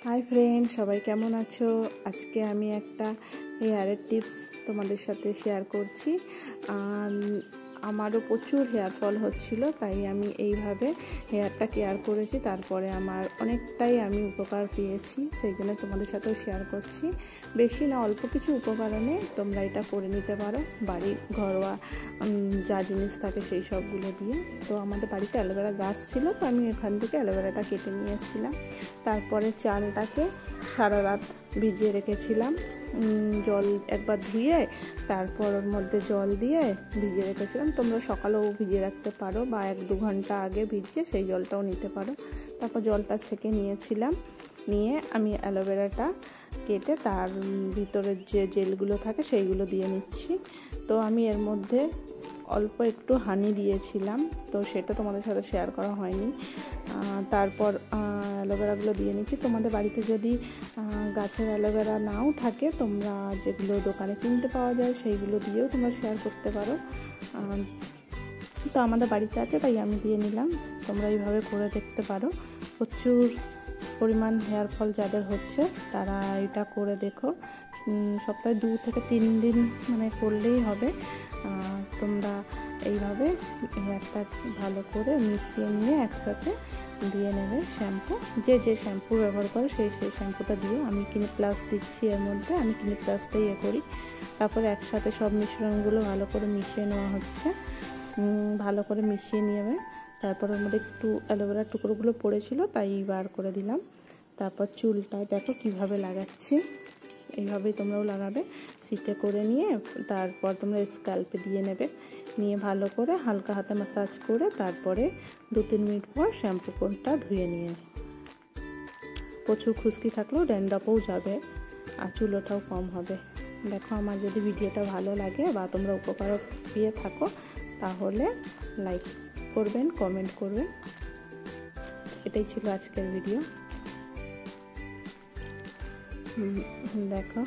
Hi friend, সবাই কেমন আছো? আজকে আমি একটা হেয়ারের টিপস তোমাদের সাথে শেয়ার করছি। আমারও প্রচুর হেয়ার ফল হচ্ছিল, তাই আমি এইভাবে হেয়ারটা কেয়ার করেছি। তারপরে আমার অনেকটাই আমি উপকার পেয়েছি, সেই জন্য তোমাদের সাথেও শেয়ার করছি। বেশি না, অল্প কিছু উপকরণে তোমরা এটা করে নিতে পারো, বাড়ির ঘরোয়া যা জিনিস থাকে সেই সবগুলো দিয়ে। তো আমাদের বাড়িতে অ্যালোভেরা গাছ ছিল, তো আমি এখান থেকে অ্যালোভেরাটা কেটে নিয়ে এসেছিলাম। তারপরে চালটাকে সারা রাত ভিজিয়ে রেখেছিলাম, জল একবার ধুয়ে তারপর ওর মধ্যে জল দিয়ে ভিজিয়ে রেখেছিলাম। তোমরা সকালেও ভিজিয়ে রাখতে পারো বা 1-2 ঘন্টা আগে ভিজিয়ে সেই জলটাও নিতে পারো। তারপর জলটা ছেঁকে নিয়েছিলাম, নিয়ে আমি অ্যালোভেরাটা কেটে তার ভিতরের যে জেলগুলো থাকে সেইগুলো দিয়ে নিচ্ছি। তো আমি এর মধ্যে অল্প একটু হানি দিয়েছিলাম, তো সেটা তোমাদের সাথে শেয়ার করা হয়নি। তারপর অ্যালোভেরাগুলো দিয়ে নিচ্ছি। তোমাদের বাড়িতে যদি গাছের অ্যালোভেরা নাও থাকে, তোমরা যেগুলো দোকানে কিনতে পাওয়া যায় সেইগুলো দিয়েও তোমরা শেয়ার করতে পারো। তো আমাদের বাড়িতে আছে, তাই আমি দিয়ে নিলাম। তোমরা এইভাবে করে দেখতে পারো। প্রচুর পরিমাণ হেয়ার ফল যাদের হচ্ছে তারা এটা করে দেখো। সপ্তাহে 2 থেকে 3 দিন করলেই হবে। তোমরা এইভাবে হেয়ারটা ভালো করে মিশিয়ে নিয়ে একসাথে দিয়ে নেবে শ্যাম্পু। যে শ্যাম্পু ব্যবহার করে সেই শ্যাম্পুটা দিও। আমি ক্লিনিক প্লাস দিচ্ছি এর মধ্যে, আমি ক্লিনিক প্লাসটাই করি। তারপরে একসাথে সব মিশ্রণগুলো ভালো করে মিশিয়ে নেওয়া হচ্ছে। ভালো করে মিশিয়ে নেবে। তারপর ওর মধ্যে একটু অ্যালোভেরার টুকরোগুলো পড়েছিল, তাই বার করে দিলাম। তারপর চুলটায় দেখো কিভাবে লাগাচ্ছি, এইভাবেই তোমরাও লাগাবে। সিটে করে নিয়ে তারপর তোমরা স্ক্যাল্পে দিয়ে নেবে, নিয়ে ভালো করে হালকা হাতে ম্যাসাজ করে তারপরে 2-3 মিনিট পর শ্যাম্পু কোনটা ধুয়ে নিয়ে। প্রচুর খুশকি থাকলেও ড্যান্ড্রফও যাবে আর চুলোটাও কম হবে। দেখো, আমার যদি ভিডিওটা ভালো লাগে বা তোমরা উপকার পেয়ে থাকো তাহলে লাইক করবেন, কমেন্ট করবেন। এটাই ছিল আজকের ভিডিও। দেখো।